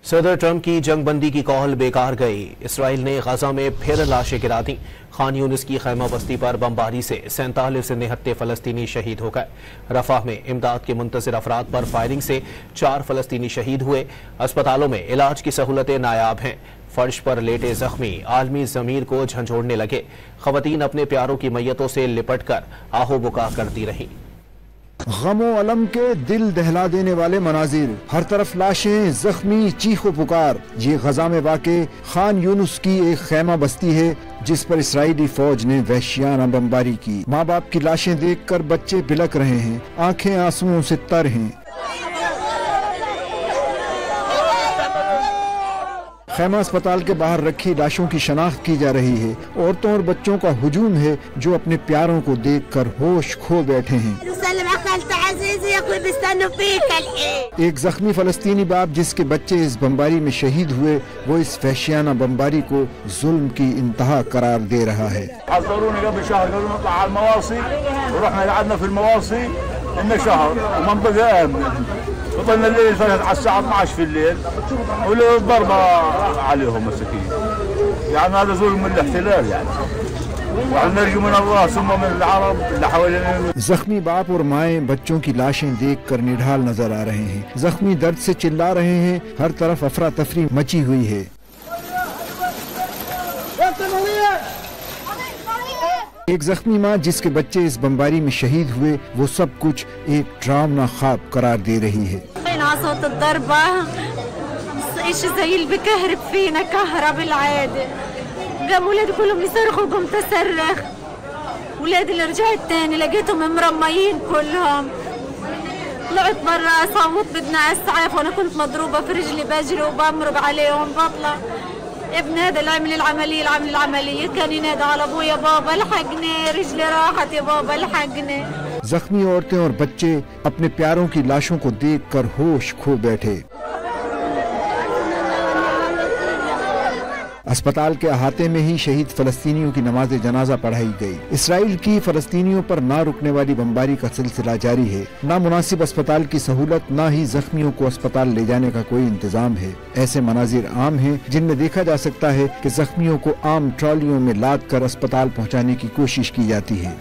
صدر ٹرمپ کی جنگ بندی کی کال بیکار گئی۔ اسرائیل نے غزہ میں پھر لاشیں گرا دیں۔ خان یونس کی خیمہ بستی پر بمباری سے 47 نہتے فلسطینی شہید ہو گئے۔ رفح میں امداد کے منتظر افراد پر فائرنگ سے 4 فلسطینی شہید ہوئے۔ اسپتالوں میں علاج کی سہولتیں نایاب ہیں۔ فرش پر لیٹے زخمی عالمی ضمیر کو جھنجھوڑنے لگے۔ خواتین اپنے پیاروں کی میتوں سے لپٹ کر آہو بکا کرتی رہیں۔ غم و الم کے دل دہلا دینے والے مناظر، ہر طرف لاشیں، زخمی، چیخ و پکار۔ یہ غزہ میں واقع خان یونس کی ایک خیمہ بستی ہے جس پر اسرائیلی فوج نے وحشیانہ بمباری کی۔ ماں باپ کی لاشیں دیکھ کر بچے بلک رہے ہیں، آنکھیں آنسوؤں سے تر ہیں۔ خیمہ اسپتال کے باہر رکھی لاشوں کی شناخت کی جا رہی ہے۔ عورتوں اور بچوں کا ہجوم ہے جو اپنے پیاروں کو دیکھ کر ہوش کھو بیٹھے ہیں۔ ایک زخمی فلسطینی باپ جس کے بچے اس بمباری میں شہید ہوئے، وہ اس وحشیانہ بمباری کو ظلم کی انتہا قرار دے رہا ہے۔ وصلنا الليل على الساعة 12 في الليل والضربة عليهم مساكين، يعني هذا ظلم من الاحتلال يعني، ونرجو من الله ثم من العرب اللي حوالينا۔ زخمی باپ اور مائیں بچوں کی لاشیں دیکھ کر نڈھال نظر آ رہے ہیں۔ زخمی درد سے چلا رہے ہیں، ہر طرف افراتفری مچی ہوئی ہے۔ ایک زخمی ماں جس کے بچے اس بمباری میں شہید ہوئے، وہ سب کچھ ایک ڈراؤنا خواب قرار دے رہی ہے۔ صوت الضربة ايش زي اللي بكهرب فينا كهرب العادة. قام ولادي كلهم يصرخوا وقمت اصرخ. ولادي اللي رجعت تاني لقيتهم مرميين كلهم. طلعت برا صوت بدنا اسعاف وانا كنت مضروبة في رجلي بجري وبمرق عليهم بطلع. ابن هذا اللي عمل العملية كان ينادى على ابويا بابا الحقني رجلي راحت يا بابا الحقني. زخمی عورتیں اور بچے اپنے پیاروں کی لاشوں کو دیکھ کر ہوش کھو بیٹھے۔ اسپتال کے احاطے میں ہی شہید فلسطینیوں کی نماز جنازہ پڑھائی گئی۔ اسرائیل کی فلسطینیوں پر نہ رکنے والی بمباری کا سلسلہ جاری ہے۔ نہ مناسب اسپتال کی سہولت، نہ ہی زخمیوں کو اسپتال لے جانے کا کوئی انتظام ہے۔ ایسے مناظر عام ہیں جن میں دیکھا جا سکتا ہے کہ زخمیوں کو عام ٹرالیوں میں لاد کر اسپتال پہنچانے کی کوشش کی جاتی ہے۔